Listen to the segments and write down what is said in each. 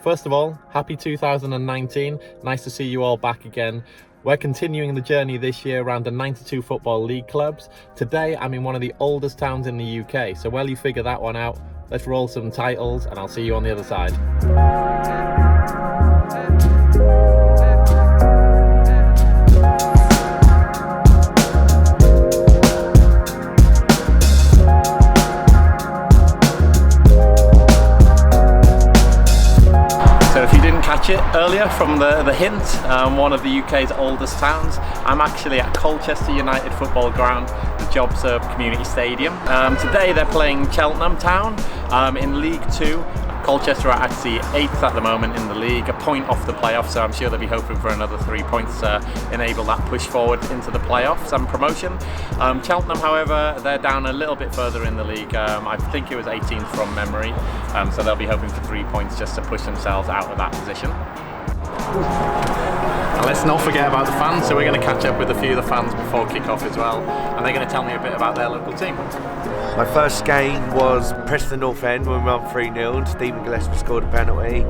First of all, happy 2019. Nice to see you all back again. We're continuing the journey this year around the 92 Football League clubs. Today, I'm in one of the oldest towns in the UK. So while you figure that one out, let's roll some titles and I'll see you on the other side. So if you didn't catch it earlier from the hint, one of the UK's oldest towns, I'm actually at Colchester United football ground, the JobServe Community Stadium. Today they're playing Cheltenham Town in League 2. Colchester are actually 8th at the moment in the league, a point off the playoffs, so I'm sure they'll be hoping for another 3 points to enable that push forward into the playoffs and promotion. Cheltenham, however, they're down a little bit further in the league. I think it was 18th from memory, so they'll be hoping for 3 points just to push themselves out of that position. And let's not forget about the fans, so we're going to catch up with a few of the fans before kick-off as well, and they're going to tell me a bit about their local team. My first game was Preston North End when we won 3-0. Stephen Gillespie scored a penalty.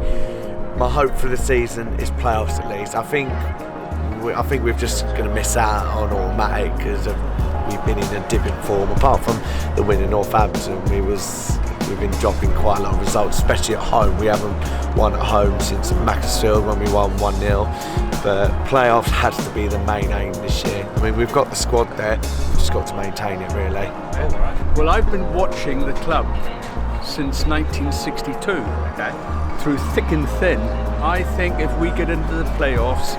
My hope for the season is playoffs at least. I think we're just going to miss out on automatic because we've been in a dip in form. Apart from the win in Northampton, we've been dropping quite a lot of results, especially at home. We haven't won at home since Macclesfield when we won 1-0. But playoffs has to be the main aim this year. I mean, we've got the squad there, we've just got to maintain it really. Well, I've been watching the club since 1962. Okay. Through thick and thin. I think if we get into the playoffs,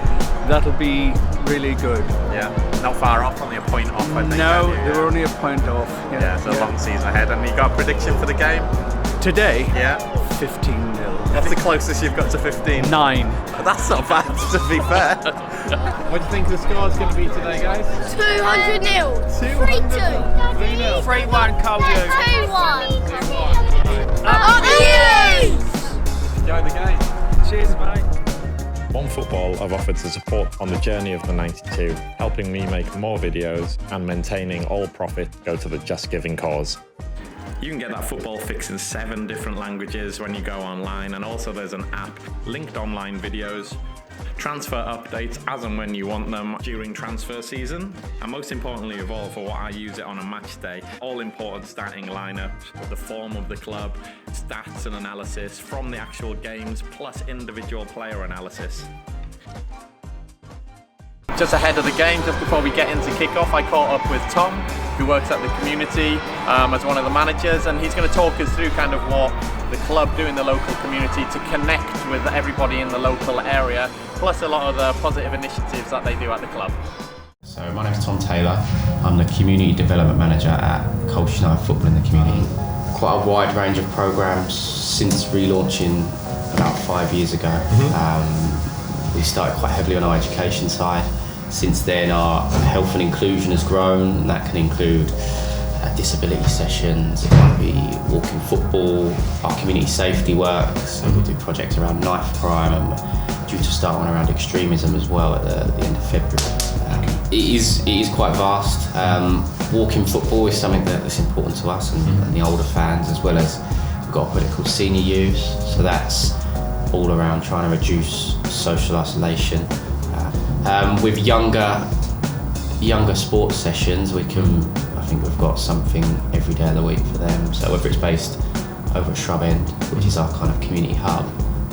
that'll be really good. Yeah, not far off, only a point off, I think. No, they were only a point off. Yeah, so a long season ahead. And you got a prediction for the game? Today? Yeah. 15-0. What's the closest you've got to 15? 9. That's not bad, to be fair. What do you think the score's going to be today, guys? 200 nil. 3-2. 3-0. 3-1 Colchester. 2-1. Up the Enjoy the game. Cheers, mate. One Football have offered to support on the journey of the 92, helping me make more videos and maintaining all profit go to the Just Giving cause. You can get that football fix in 7 different languages when you go online, and also there's an app, linked online videos, transfer updates as and when you want them during transfer season, and most importantly of all, for what I use it on a match day, all important starting lineups, the form of the club, stats and analysis from the actual games, plus individual player analysis. Just ahead of the game, just before we get into kickoff, I caught up with Tom, who works at the community as one of the managers, and he's going to talk us through kind of what the club do in the local community to connect with everybody in the local area, plus a lot of the positive initiatives that they do at the club. So my name's Tom Taylor. I'm the Community Development Manager at Colchester United Football in the community. Quite a wide range of programmes since relaunching about 5 years ago. We started quite heavily on our education side. Since then, our health and inclusion has grown, and that can include disability sessions, it might be walking football, our community safety work, so we do projects around knife crime, and we're due to start one around extremism as well at the end of February. It is quite vast. Walking football is something that's important to us and the older fans, as well as we've got a project called Senior Use, so that's all around trying to reduce social isolation. With younger sports sessions, I think we've got something every day of the week for them. So whether it's based over at Shrub End, which is our kind of community hub,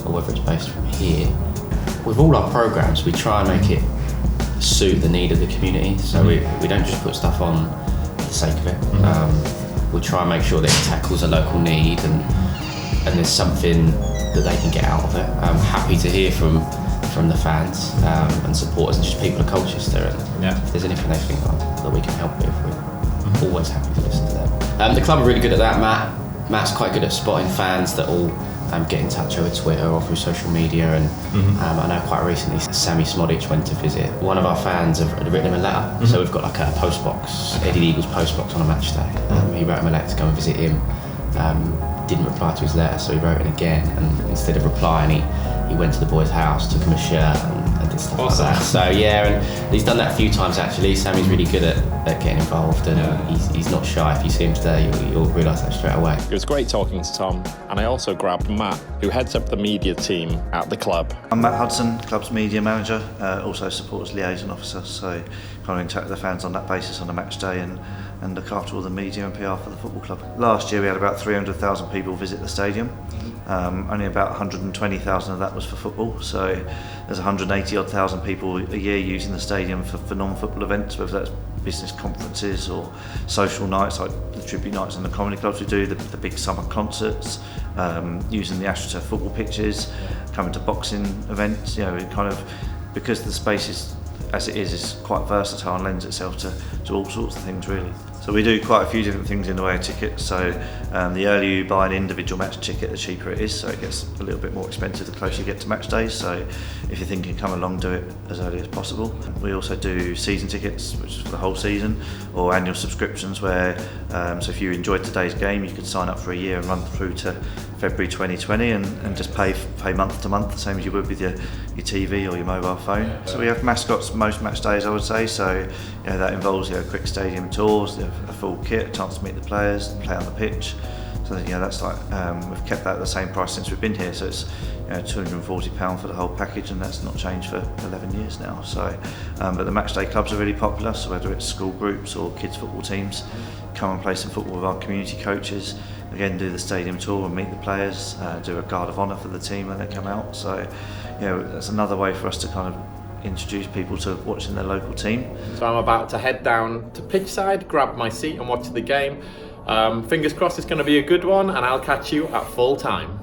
or whether it's based from here, with all our programmes, we try and make it suit the need of the community. So we don't just put stuff on for the sake of it. We try and make sure that it tackles a local need and there's something that they can get out of it. I'm happy to hear from the fans and supporters and just people of Colchester, and if there's anything they think that we can help with, we're always happy to listen to them. The club are really good at that. Matt's quite good at spotting fans that all get in touch over Twitter or through social media, and I know quite recently Sammy Smodic went to visit. One of our fans had written him a letter, so we've got like a post box, Eddie Eagles post box on a match day. He wrote him a letter to go and visit him. didn't reply to his letter, so he wrote it again, and instead of replying, he went to the boy's house, took him a shirt and did stuff like that. So yeah, and he's done that a few times actually. Sammy's really good at getting involved, and he's not shy. If you see him today, you'll realise that straight away. It was great talking to Tom, and I also grabbed Matt, who heads up the media team at the club. I'm Matt Hudson, club's media manager, also supporters liaison officer, so kind of interact with the fans on that basis on a match day and look after all the media and PR for the football club. Last year we had about 300,000 people visit the stadium. Only about 120,000 of that was for football, so there's 180 odd thousand people a year using the stadium for non-football events, whether that's business conferences or social nights like the tribute nights and the comedy clubs we do, the big summer concerts, using the AstroTurf football pitches, coming to boxing events. You know, it kind of, because the space is as it is quite versatile and lends itself to all sorts of things really. So we do quite a few different things in the way of tickets. So the earlier you buy an individual match ticket, the cheaper it is. So it gets a little bit more expensive the closer you get to match days. So if you're thinking come along, do it as early as possible. We also do season tickets, which is for the whole season, or annual subscriptions where, so if you enjoyed today's game, you could sign up for a year and run through to February 2020 and just pay month to month, the same as you would with your TV or your mobile phone. So we have mascots most match days, I would say. So that involves quick stadium tours, a full kit, a chance to meet the players, play on the pitch. So that's like we've kept that at the same price since we've been here. So it's £240 for the whole package, and that's not changed for 11 years now. So, but the match day clubs are really popular. So whether it's school groups or kids football teams, come and play some football with our community coaches. Again, do the stadium tour and meet the players. Do a guard of honour for the team when they come out. So, that's another way for us to kind of introduce people to watching their local team. So I'm about to head down to pitchside, grab my seat and watch the game. Fingers crossed it's going to be a good one, and I'll catch you at full time.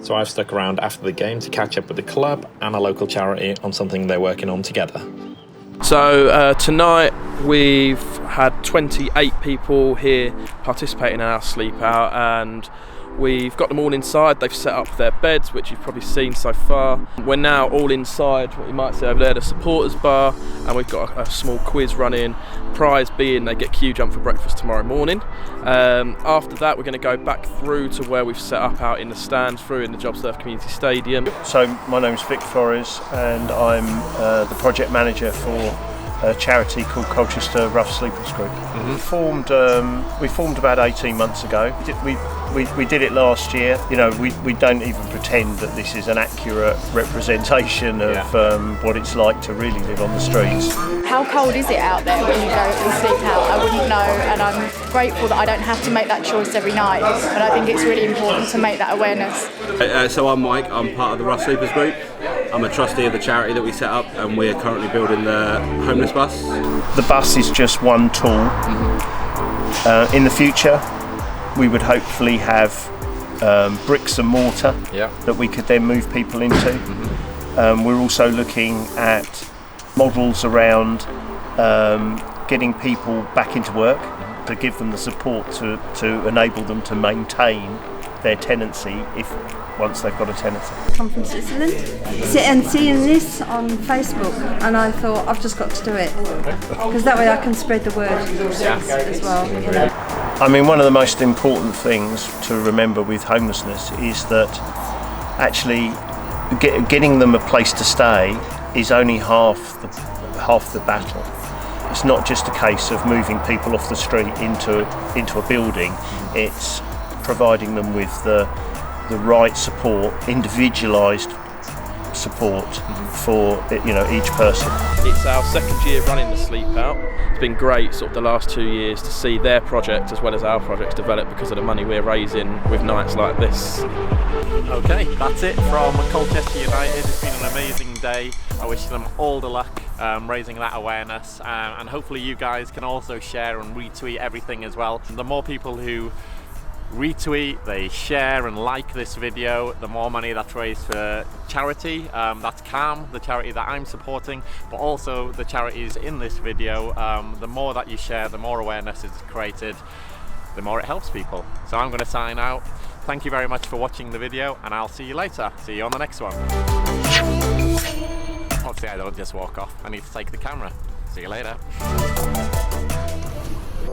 So I've stuck around after the game to catch up with the club and a local charity on something they're working on together. So tonight we've had 28 people here participating in our sleep out, and we've got them all inside. They've set up their beds, which you've probably seen so far. We're now all inside what you might see over there, the supporters bar, and we've got a small quiz running. Prize being they get queue jump for breakfast tomorrow morning. After that, we're going to go back through to where we've set up out in the stands, through in the JobSurf Community Stadium. So my name's Vic Flores, and I'm the project manager for a charity called Colchester Rough Sleepers Group. Mm-hmm. We formed about 18 months ago. We did it last year. We don't even pretend that this is an accurate representation of what it's like to really live on the streets. How cold is it out there when you go and sleep out? I wouldn't know, and I'm grateful that I don't have to make that choice every night, but I think it's really important to make that awareness. So I'm Mike, I'm part of the Rough Sleepers Group. I'm a trustee of the charity that we set up, and we're currently building the homeless bus. The bus is just one tool. Mm-hmm. In the future, we would hopefully have bricks and mortar that we could then move people into. Mm-hmm. We're also looking at models around getting people back into work, to give them the support to enable them to maintain their tenancy once they've got a tenancy. I'm from Switzerland. Seeing this on Facebook, and I thought I've just got to do it because that way I can spread the word as well. You know? I mean, one of the most important things to remember with homelessness is that actually getting them a place to stay is only half the battle. It's not just a case of moving people off the street into a building. It's providing them with the right support, individualised support for each person. It's our second year running the Sleep Out. It's been great sort of the last 2 years to see their project as well as our projects develop because of the money we're raising with nights like this. Okay, that's it from Colchester United. It's been an amazing day. I wish them all the luck raising that awareness, and hopefully you guys can also share and retweet everything as well. The more people who retweet, they share and like this video, the more money that's raised for charity. That's Calm, the charity that I'm supporting, but also the charities in this video. The more that you share, the more awareness is created, the more it helps people. So I'm going to sign out. Thank you very much for watching the video, and I'll see you later. See you on the next one. Obviously I don't just walk off, I need to take the camera. See you later.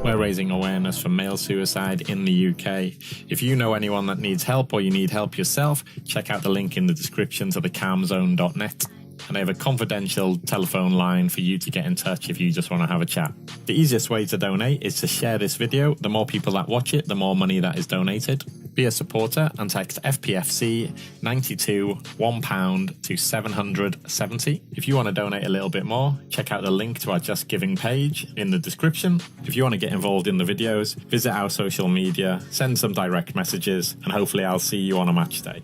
We're raising awareness for male suicide in the UK. If you know anyone that needs help or you need help yourself, check out the link in the description to thecalmzone.net. And I have a confidential telephone line for you to get in touch if you just want to have a chat. The easiest way to donate is to share this video. The more people that watch it, the more money that is donated. Be a supporter and text FPFC 92 £1 to 770. If you want to donate a little bit more, check out the link to our Just Giving page in the description. If you want to get involved in the videos, visit our social media, send some direct messages, and hopefully I'll see you on a match day.